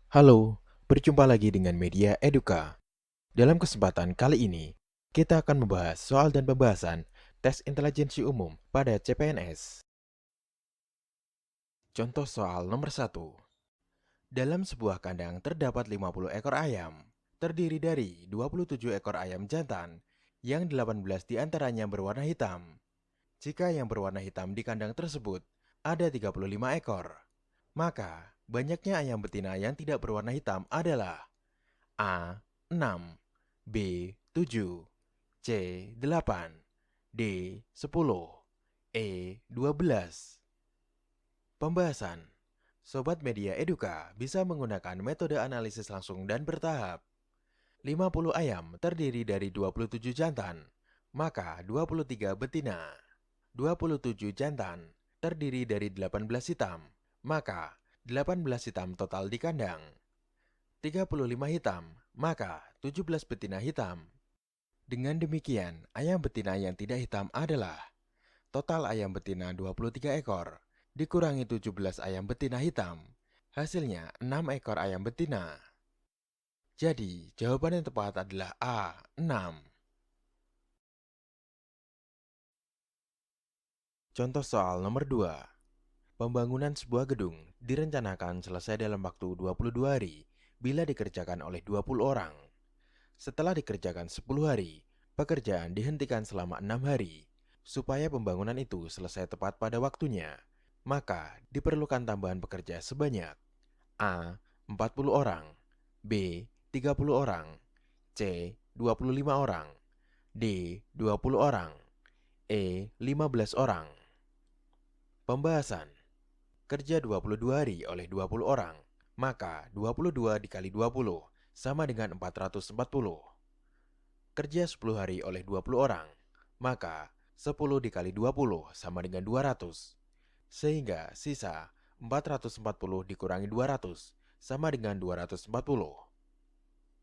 Halo, berjumpa lagi dengan Media Eduka. Dalam kesempatan kali ini, kita akan membahas soal dan pembahasan tes intelijensi umum pada CPNS. Contoh soal nomor 1. Dalam sebuah kandang terdapat 50 ekor ayam, terdiri dari 27 ekor ayam jantan, yang 18 diantaranya berwarna hitam. Jika yang berwarna hitam di kandang tersebut ada 35 ekor, maka banyaknya ayam betina yang tidak berwarna hitam adalah A. 6, B. 7, C. 8, D. 10, E. 12. Pembahasan. Sobat Media Eduka bisa menggunakan metode analisis langsung dan bertahap. 50 ayam terdiri dari 27 jantan, maka 23 betina. 27 jantan terdiri dari 18 hitam, maka 18 hitam total di kandang. 35 hitam, maka 17 betina hitam. Dengan demikian, ayam betina yang tidak hitam adalah total ayam betina 23 ekor, dikurangi 17 ayam betina hitam. Hasilnya 6 ekor ayam betina. Jadi, jawaban yang tepat adalah A. 6. Contoh soal nomor 2. Pembangunan sebuah gedung direncanakan selesai dalam waktu 22 hari bila dikerjakan oleh 20 orang. Setelah dikerjakan 10 hari, pekerjaan dihentikan selama 6 hari. Supaya pembangunan itu selesai tepat pada waktunya, maka diperlukan tambahan pekerja sebanyak A. 40 orang, B. 30 orang, C. 25 orang, D. 20 orang, E. 15 orang. Pembahasan. Kerja 22 hari oleh 20 orang, maka 22 dikali 20 sama dengan 440. Kerja 10 hari oleh 20 orang, maka 10 dikali 20 sama dengan 200. Sehingga sisa 440 dikurangi 200 sama dengan 240.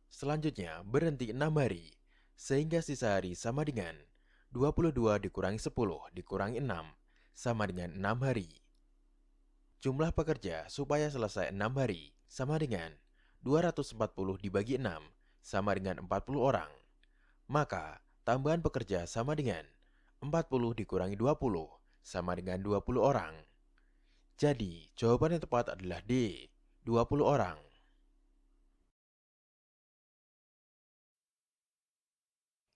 Selanjutnya berhenti 6 hari, sehingga sisa hari sama dengan 22 dikurangi 10 dikurangi 6 sama dengan 6 hari. Jumlah pekerja supaya selesai 6 hari sama dengan 240 dibagi 6 sama dengan 40 orang. Maka tambahan pekerja sama dengan 40 dikurangi 20 sama dengan 20 orang. Jadi jawaban yang tepat adalah D. 20 orang.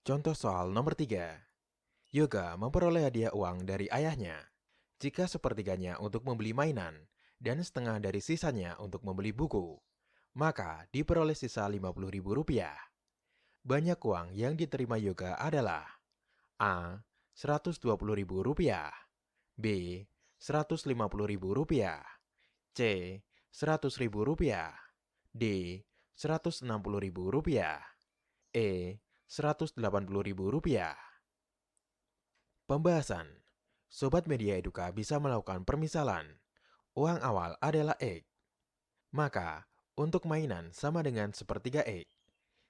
Contoh soal nomor 3. Yoga memperoleh hadiah uang dari ayahnya. Jika sepertiganya untuk membeli mainan dan setengah dari sisanya untuk membeli buku, maka diperoleh sisa Rp50.000. Banyak uang yang diterima Yoga adalah A. Rp120.000, B. Rp150.000, C. Rp100.000, D. Rp160.000, E. Rp180.000. Pembahasan. Sobat Media Eduka bisa melakukan permisalan. Uang awal adalah X. Maka, untuk mainan sama dengan sepertiga X.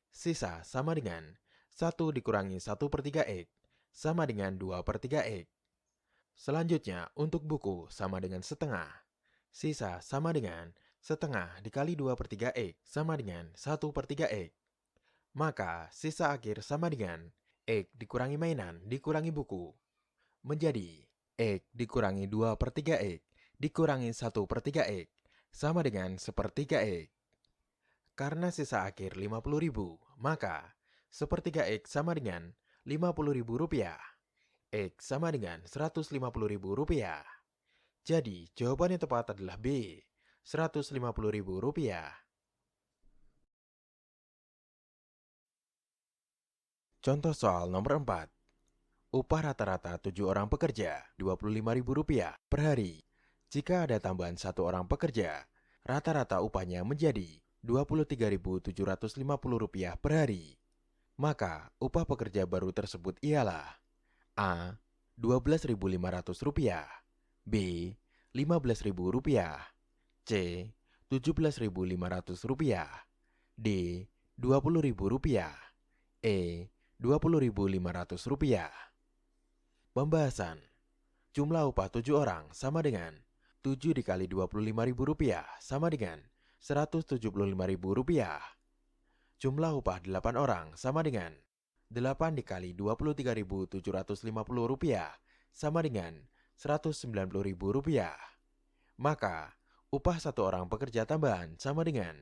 Sisa sama dengan 1 dikurangi 1/3 X sama dengan 2/3 X. Selanjutnya, untuk buku sama dengan setengah. Sisa sama dengan setengah dikali 2/3 X sama dengan 1/3 X. Maka, sisa akhir sama dengan X dikurangi mainan dikurangi buku. Menjadi X dikurangi 2/3 X dikurangi 1/3 X sama dengan 1/3 X. Karena sisa akhir Rp50.000, maka 1/3 X sama dengan Rp50.000. X sama dengan Rp150.000. Jadi jawaban yang tepat adalah B. Rp150.000. Contoh soal nomor 4. Upah rata-rata 7 orang pekerja Rp25.000 per hari. Jika ada tambahan 1 orang pekerja, rata-rata upahnya menjadi Rp23.750 per hari. Maka upah pekerja baru tersebut ialah A. Rp12.500, B. Rp15.000, C. Rp17.500, D. Rp20.000, E. Rp20.500. Pembahasan. Jumlah upah 7 orang sama dengan 7 dikali Rp25.000 sama dengan Rp175.000. Jumlah upah 8 orang sama dengan 8 dikali Rp23.750 sama dengan Rp190.000. Maka, upah satu orang pekerja tambahan sama dengan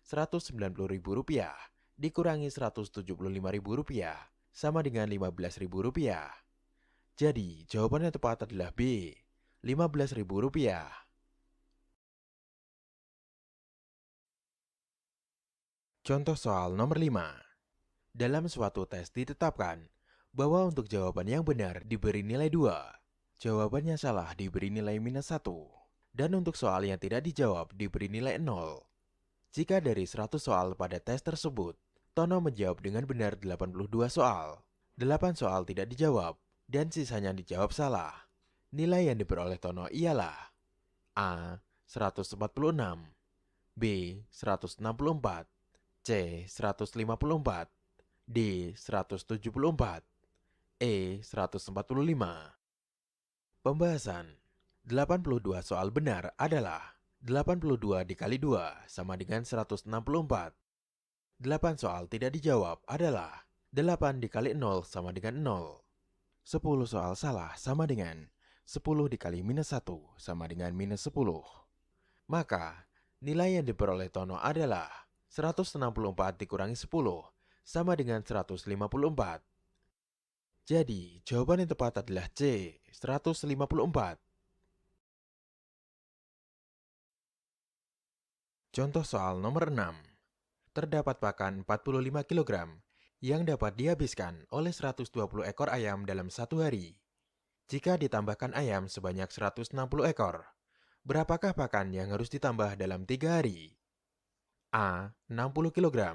Rp190.000 dikurangi Rp175.000 sama dengan Rp15.000. Jadi, jawaban yang tepat adalah B, Rp15.000. Contoh soal nomor 5. Dalam suatu tes ditetapkan bahwa untuk jawaban yang benar diberi nilai 2, jawabannya salah diberi nilai -1, dan untuk soal yang tidak dijawab diberi nilai 0. Jika dari 100 soal pada tes tersebut, Tono menjawab dengan benar 82 soal, 8 soal tidak dijawab, dan sisanya dijawab salah. Nilai yang diperoleh Tono ialah A. 146, B. 164, C. 154, D. 174, E. 145. Pembahasan. 82 soal benar adalah 82 dikali 2 sama dengan 164. 8 soal tidak dijawab adalah 8 dikali 0 sama dengan 0. 10 soal salah sama dengan 10 dikali -1 sama dengan -10. Maka, nilai yang diperoleh Tono adalah 164 dikurangi 10 sama dengan 154. Jadi, jawaban yang tepat adalah C, 154. Contoh soal nomor 6. Terdapat pakan 45 kg yang dapat dihabiskan oleh 120 ekor ayam dalam satu hari. Jika ditambahkan ayam sebanyak 160 ekor, berapakah pakan yang harus ditambah dalam 3 hari? A. 60 kg,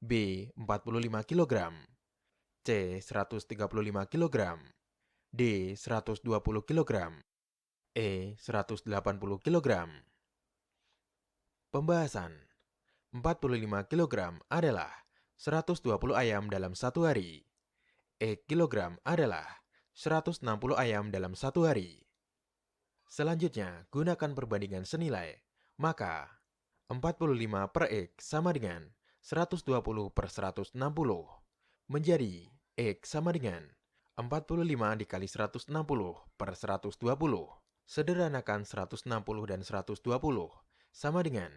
B. 45 kg, C. 135 kg, D. 120 kg, E. 180 kg. Pembahasan. 45 kg adalah 120 ayam dalam satu hari. E kilogram adalah 160 ayam dalam satu hari. Selanjutnya, gunakan perbandingan senilai. Maka, 45 per X sama dengan 120 per 160. Menjadi X sama dengan 45 dikali 160 per 120. Sederhanakan 160 dan 120 sama dengan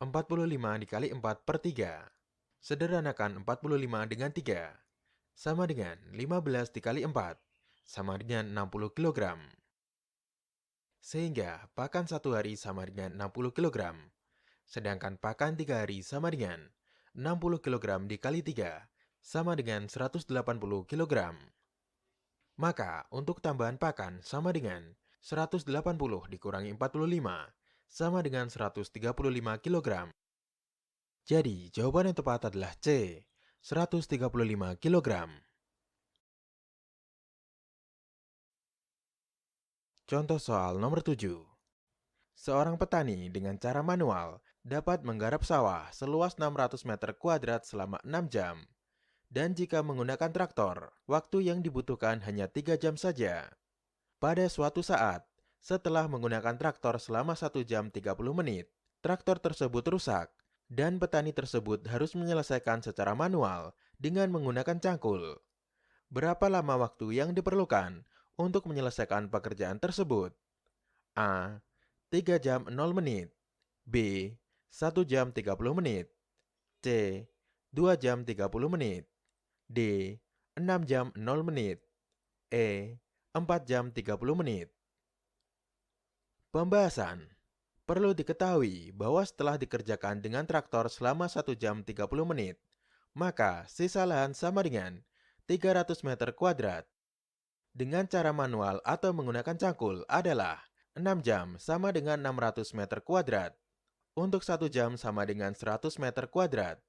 45 dikali 4 per 3. Sederhanakan 45 dengan 3 sama dengan 15 dikali 4 sama dengan 60 kg. Sehingga pakan satu hari sama dengan 60 kg. Sedangkan pakan 3 hari sama dengan 60 kg dikali 3 sama dengan 180 kg. Maka untuk tambahan pakan sama dengan 180 dikurangi 45 sama dengan 135 kg. Jadi jawaban yang tepat adalah C, 135 kg. Contoh soal nomor 7. Seorang petani dengan cara manual dapat menggarap sawah seluas 600 meter kuadrat selama 6 jam. Dan jika menggunakan traktor, waktu yang dibutuhkan hanya 3 jam saja. Pada suatu saat, setelah menggunakan traktor selama 1 jam 30 menit, traktor tersebut rusak, dan petani tersebut harus menyelesaikan secara manual dengan menggunakan cangkul. Berapa lama waktu yang diperlukan untuk menyelesaikan pekerjaan tersebut? A. 3 jam 0 menit, B. 1 jam 30 menit, C. 2 jam 30 menit, D. 6 jam 0 menit, E. 4 jam 30 menit. Pembahasan. Perlu diketahui bahwa setelah dikerjakan dengan traktor selama 1 jam 30 menit, maka sisa lahan sama dengan 300 meter kuadrat. Dengan cara manual atau menggunakan cangkul adalah 6 jam sama dengan 600 meter kuadrat. Untuk 1 jam sama dengan 100 meter kuadrat.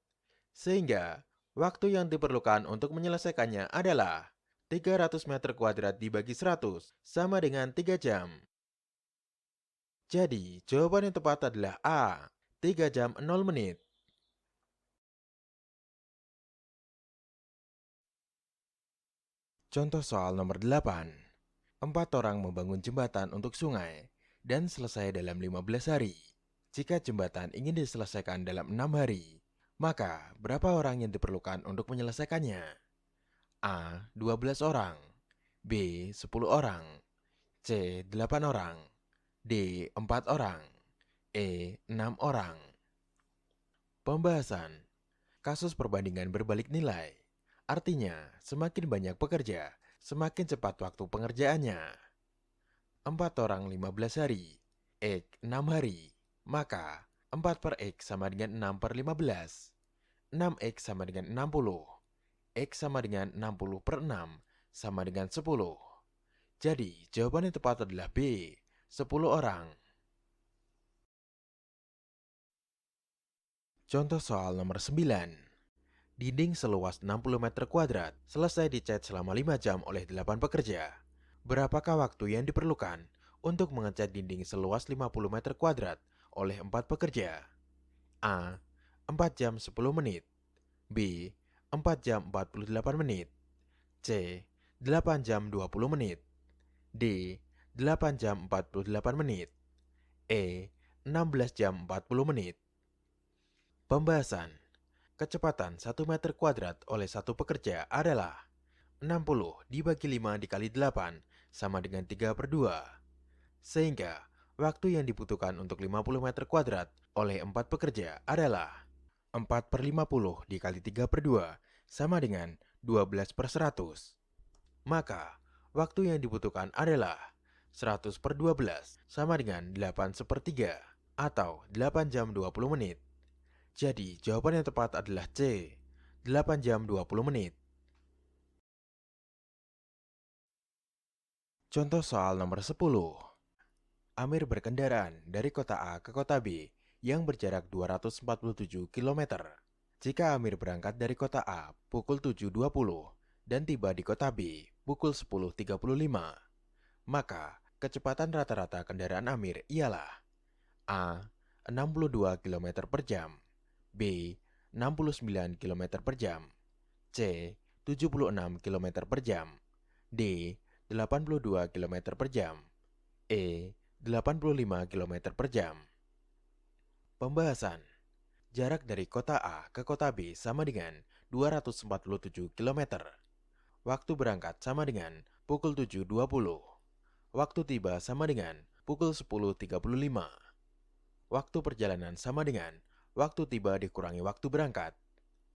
Sehingga, waktu yang diperlukan untuk menyelesaikannya adalah 300 meter kuadrat dibagi 100 sama dengan 3 jam. Jadi, jawaban yang tepat adalah A, 3 jam 0 menit. Contoh soal nomor 8. 4 orang membangun jembatan untuk sungai dan selesai dalam 15 hari. Jika jembatan ingin diselesaikan dalam 6 hari, maka berapa orang yang diperlukan untuk menyelesaikannya? A. 12 orang, B. 10 orang, C. 8 orang, D. 4 orang, E. 6 orang. Pembahasan. Kasus perbandingan berbalik nilai. Artinya, semakin banyak pekerja, semakin cepat waktu pengerjaannya. 4 orang 15 hari, X 6 hari, maka 4 per X sama dengan 6 per 15. 6X sama dengan 60. X sama dengan 60 per 6 sama dengan 10. Jadi, jawaban yang tepat adalah B, 10 orang. Contoh soal nomor 9. Dinding seluas 60 meter kuadrat selesai dicat selama 5 jam oleh 8 pekerja. Berapakah waktu yang diperlukan untuk mengecat dinding seluas 50 meter kuadrat oleh 4 pekerja? A. 4 jam 10 menit, B. 4 jam 48 menit, C. 8 jam 20 menit, D. 8 jam 48 menit, E. 16 jam 40 menit. Pembahasan. Kecepatan 1 meter kuadrat oleh satu pekerja adalah 60 dibagi 5 dikali 8 sama dengan 3 per 2. Sehingga waktu yang dibutuhkan untuk 50 meter kuadrat oleh 4 pekerja adalah 4 per 50 dikali 3 per 2 sama dengan 12 per 100. Maka waktu yang dibutuhkan adalah 100 per 12 sama dengan 8 sepertiga atau 8 jam 20 menit. Jadi jawaban yang tepat adalah C, 8 jam 20 menit. Contoh soal nomor 10. Amir berkendaraan dari kota A ke kota B yang berjarak 247 km. Jika Amir berangkat dari kota A pukul 7.20 dan tiba di kota B pukul 10.35, maka kecepatan rata-rata kendaraan Amir ialah A. 62 km per jam, B. 69 km per jam, C. 76 km per jam, D. 82 km per jam, E. 85 km per jam. Pembahasan. Jarak dari kota A ke kota B sama dengan 247 km. Waktu berangkat sama dengan pukul 7.20. Waktu tiba sama dengan pukul 10.35. Waktu perjalanan sama dengan waktu tiba dikurangi waktu berangkat.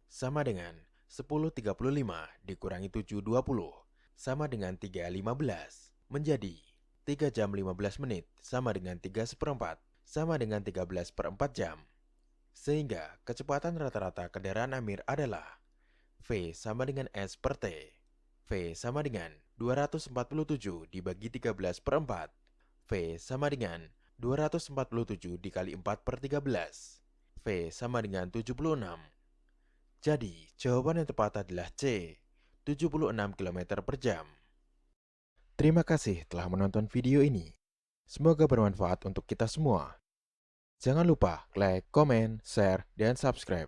Sama dengan 10.35 dikurangi 7.20 sama dengan 3.15. Menjadi 3 jam 15 menit sama dengan 3 seperempat sama dengan 13 per 4 jam. Sehingga kecepatan rata-rata kendaraan Amir adalah V sama dengan S per T. V sama dengan 247 dibagi 13 per 4. V sama dengan 247 dikali 4 per 13. V sama dengan 76. Jadi, jawaban yang tepat adalah C, 76 km per jam. Terima kasih telah menonton video ini. Semoga bermanfaat untuk kita semua. Jangan lupa like, komen, share, dan subscribe.